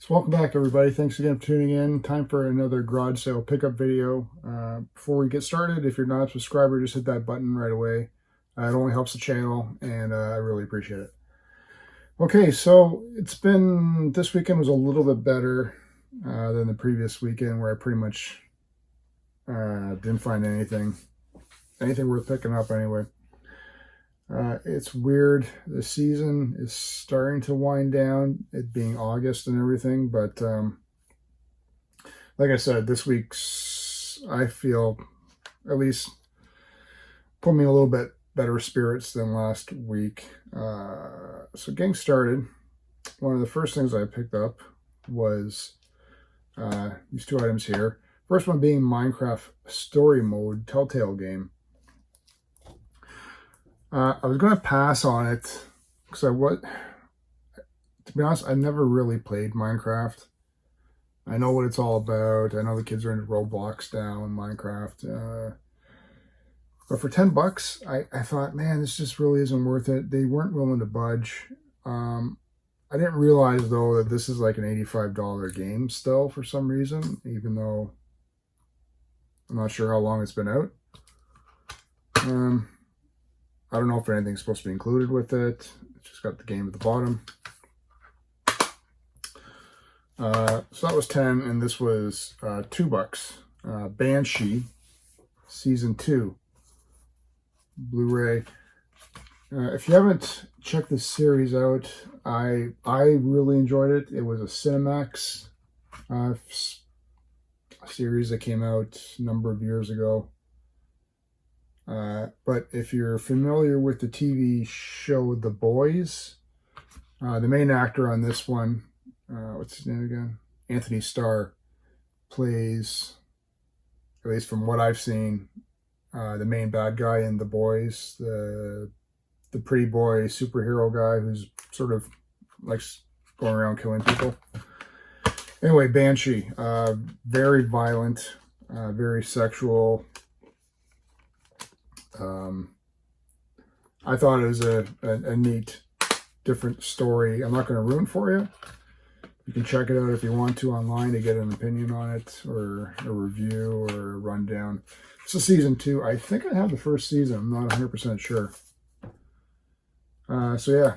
So welcome back, everybody. Thanks again for tuning in. Time for another garage sale pickup video. Before we get started, if you're not a subscriber, just hit that button right away. It only helps the channel, and I really appreciate it. Okay, so this weekend was a little bit better than the previous weekend, where I pretty much didn't find anything worth picking up anyway. It's weird. The season is starting to wind down, it being August and everything. But like I said, this week's, I feel, at least put me a little bit better spirits than last week. So getting started, one of the first things I picked up was these two items here. First one being Minecraft Story Mode Telltale game. I was going to pass on it because to be honest, I've never really played Minecraft. I know what it's all about. I know the kids are into Roblox now and Minecraft. But for $10, I thought, man, this just really isn't worth it. They weren't willing to budge. I didn't realize, though, that this is like an $85 game still for some reason, even though I'm not sure how long it's been out. I don't know if anything's supposed to be included with it. It's just got the game at the bottom. So that was 10, and this was $2. Banshee Season 2 Blu-ray. If you haven't checked this series out, I really enjoyed it. It was a Cinemax series that came out a number of years ago. But if you're familiar with the TV show The Boys, the main actor on this one, what's his name again? Anthony Starr, plays, at least from what I've seen, the main bad guy in The Boys, the pretty boy superhero guy who's sort of likes going around killing people. Anyway, Banshee, very violent, very sexual. I thought it was a neat, different story. I'm not going to ruin for you. You can check it out if you want to online to get an opinion on it, or a review, or a rundown. It's a season 2. I think I have the first season. I'm not 100% sure. So yeah,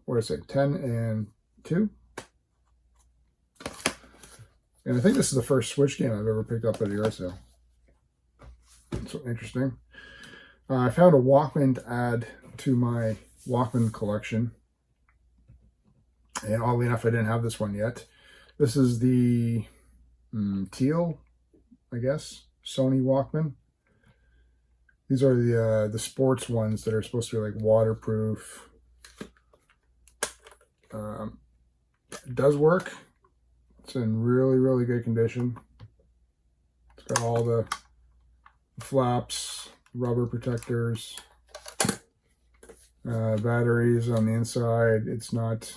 what did I say? 10 and 2. And I think this is the first Switch game I've ever picked up at a yard sale. So interesting. I found a Walkman to add to my Walkman collection. And oddly enough, I didn't have this one yet. This is the teal, I guess, Sony Walkman. These are the sports ones that are supposed to be like waterproof. It does work. It's in really, really good condition. It's got all the flaps, rubber protectors, batteries on the inside. It's not,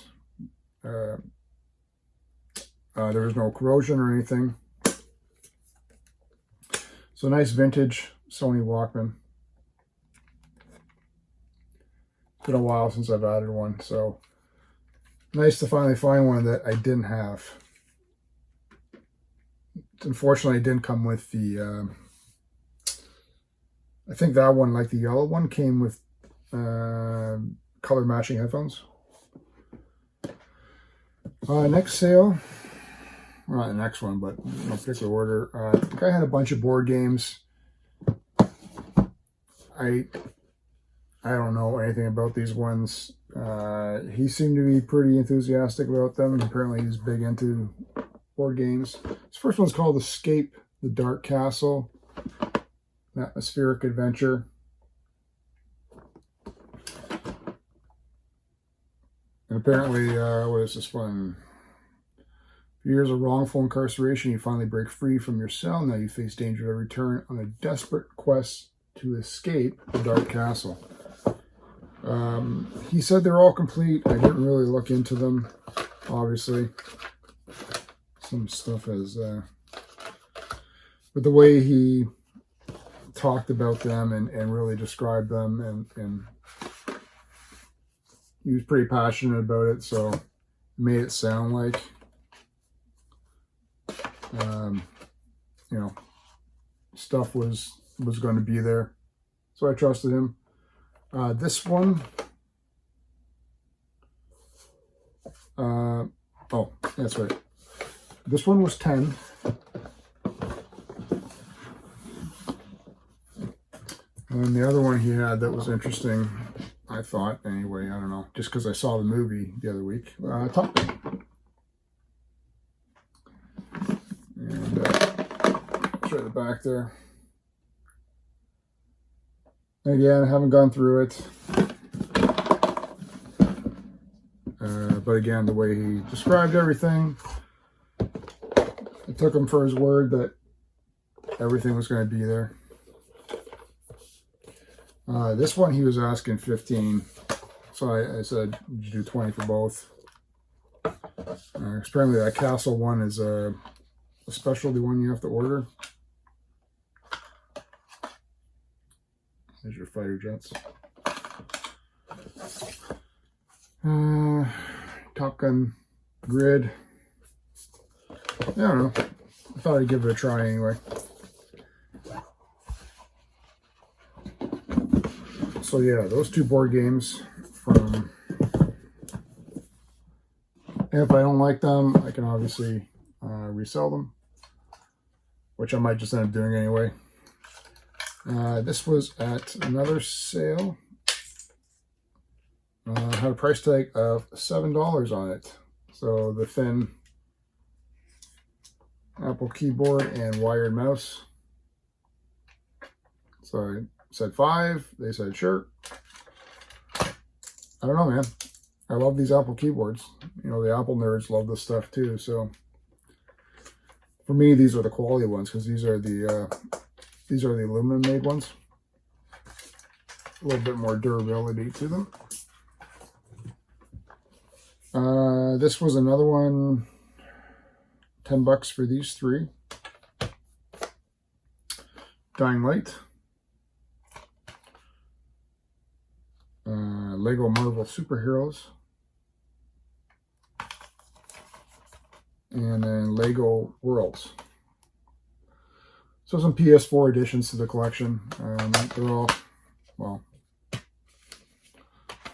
there was no corrosion or anything. So nice vintage Sony Walkman. It's been a while since I've added one, so nice to finally find one that I didn't have. Unfortunately, it didn't come with the I think that one, like the yellow one, came with color matching headphones. Next sale, well, not the next one, but no particular order. I think I had a bunch of board games. I don't know anything about these ones. He seemed to be pretty enthusiastic about them. Apparently he's big into board games. This first one's called Escape the Dark Castle. Atmospheric adventure. And apparently, what is this one? After years of wrongful incarceration, you finally break free from your cell. Now you face danger at every turn on a desperate quest to escape the Dark Castle. He said they're all complete. I didn't really look into them, obviously. Some stuff is, but the way he talked about them and really described them, and he was pretty passionate about it, so it made it sound like You know, stuff was going to be there, so I trusted him. This one, oh, that's right. This one was 10. And the other one he had that was interesting, I thought, anyway, I don't know, just because I saw the movie the other week, Top Gun. And it's right at the back there. Again, I haven't gone through it. But again, the way he described everything, I took him for his word that everything was going to be there. This one he was asking 15, so I said, you do 20 for both. Apparently that Castle one is a specialty one you have to order. There's your fighter jets. Top Gun grid. I don't know. I thought I'd give it a try anyway. So yeah, those two board games from, and if I don't like them, I can obviously resell them, which I might just end up doing anyway. This was at another sale. Had a price tag of $7 on it. So the thin Apple keyboard and wired mouse. So I said 5. They said sure. I don't know, man. I love these Apple keyboards. You know, the Apple nerds love this stuff too. So for me, these are the quality ones because these are the aluminum made ones. A little bit more durability to them. This was another one, $10 for these 3. Dying Light. Lego Marvel Superheroes. And then Lego Worlds. So some PS4 additions to the collection. They're all, well,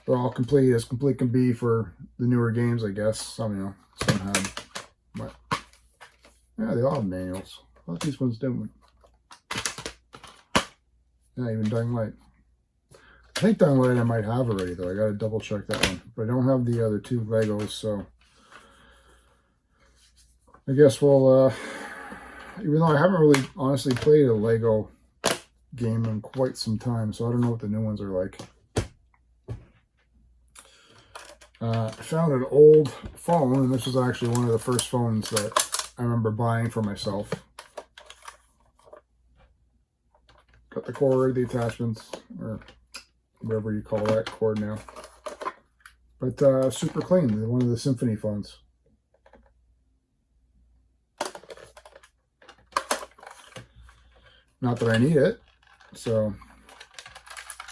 they're all complete as complete can be for the newer games, I guess. Some, you know, some have, but yeah, they all have manuals. I thought these ones didn't. Yeah, even Dying Light. I think Dying Light I might have already though. I gotta double check that one, but I don't have the other 2 Legos, so I guess we'll. Even though I haven't really honestly played a Lego game in quite some time, so I don't know what the new ones are like. I found an old phone, and this was actually one of the first phones that I remember buying for myself. Got the cord, the attachments, or whatever you call that cord now. But super clean, one of the Symphony phones. Not that I need it, so,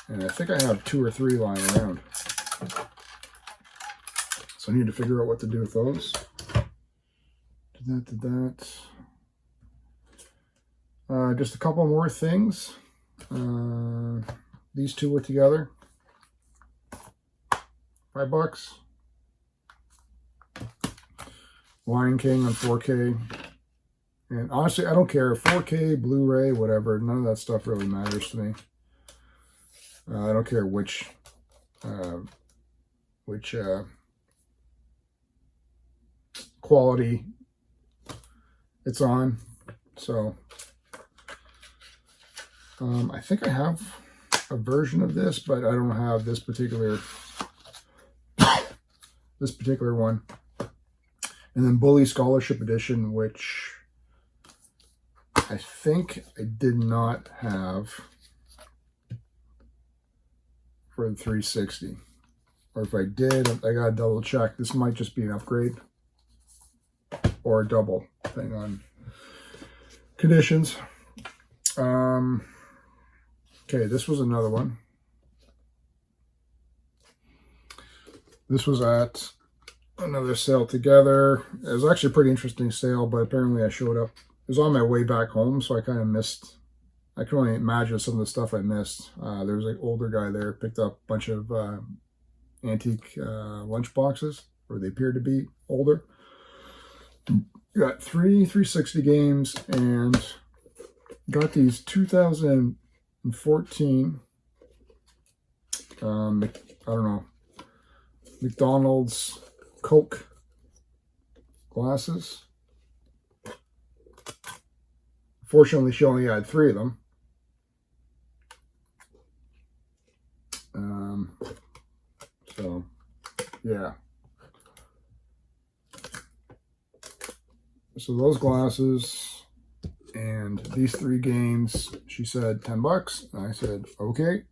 and I think I have 2 or 3 lying around. So I need to figure out what to do with those. Did that. Just a couple more things. These 2 were together. $5. Lion King on 4K. And honestly, I don't care. 4K, Blu-ray, whatever. None of that stuff really matters to me. I don't care which quality it's on. So I think I have a version of this, but I don't have this particular one. And then Bully Scholarship Edition, which I think I did not have for the 360. Or if I did, I gotta double check. This might just be an upgrade or a double, depending on conditions. Okay, this was another one. This was at another sale together. It was actually a pretty interesting sale, but apparently I showed up. It was on my way back home, so I kind of missed. I can only imagine some of the stuff I missed. There was an older guy there, picked up a bunch of antique lunch boxes, or they appeared to be older. Got 360 games and got these 2014 I don't know, McDonald's Coke glasses. Fortunately, she only had 3 of them. So, yeah. So those glasses and these 3 games, she said $10. And I said, okay.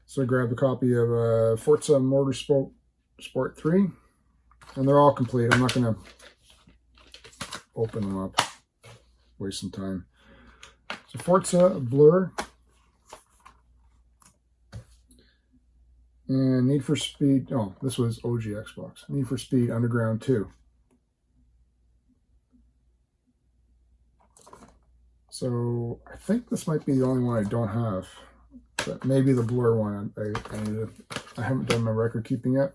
So I grabbed a copy of Forza Motorsport Sport 3. And they're all complete. I'm not going to open them up. Waste some time. So Forza Blur. And Need for Speed. Oh, this was OG Xbox. Need for Speed Underground 2. So I think this might be the only one I don't have. But maybe the Blur one. I haven't done my record keeping yet.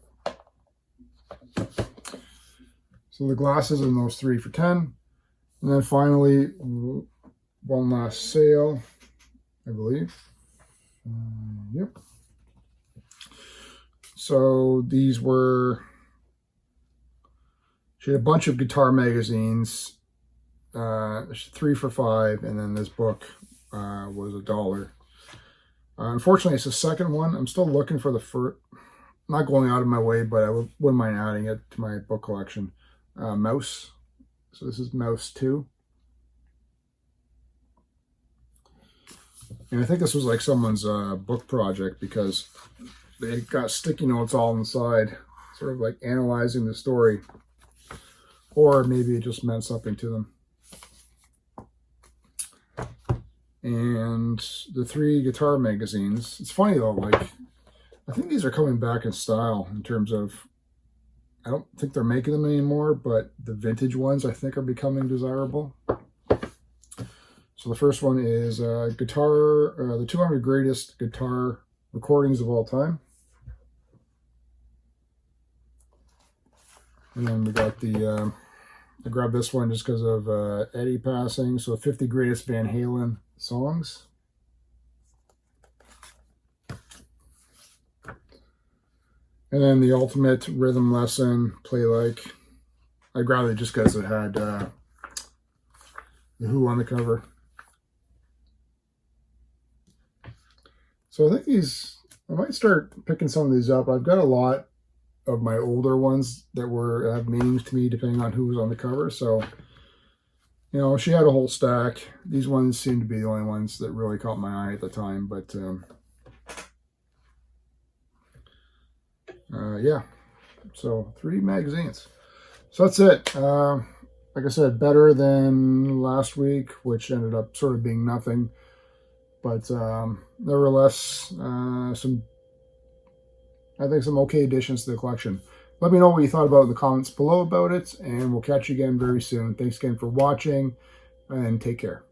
So the glasses and those 3 for 10. And then finally, one last sale, I believe. Yep. So these were, she had a bunch of guitar magazines, 3 for $5, and then this book was $1. Unfortunately, it's the second one. I'm still looking for the first, not going out of my way, but I wouldn't mind adding it to my book collection. Mouse. So this is Mouse 2. And I think this was like someone's book project because they got sticky notes all inside, sort of like analyzing the story. Or maybe it just meant something to them. And the 3 guitar magazines. It's funny though, like, I think these are coming back in style in terms of, I don't think they're making them anymore, but the vintage ones I think are becoming desirable. So the first one is the 200 greatest guitar recordings of all time. And then we got the, I grabbed this one just because of Eddie passing. So 50 greatest Van Halen songs. And then the ultimate rhythm lesson, Play Like. I grabbed it just because it had the Who on the cover. So I think these, I might start picking some of these up. I've got a lot of my older ones that have meanings to me depending on who was on the cover. So, you know, she had a whole stack. These ones seem to be the only ones that really caught my eye at the time. But yeah, so 3 magazines. So that's it. Like I said, better than last week, which ended up sort of being nothing. But nevertheless, I think some okay additions to the collection. Let me know what you thought about it in the comments below about it, and we'll catch you again very soon. Thanks again for watching, and take care.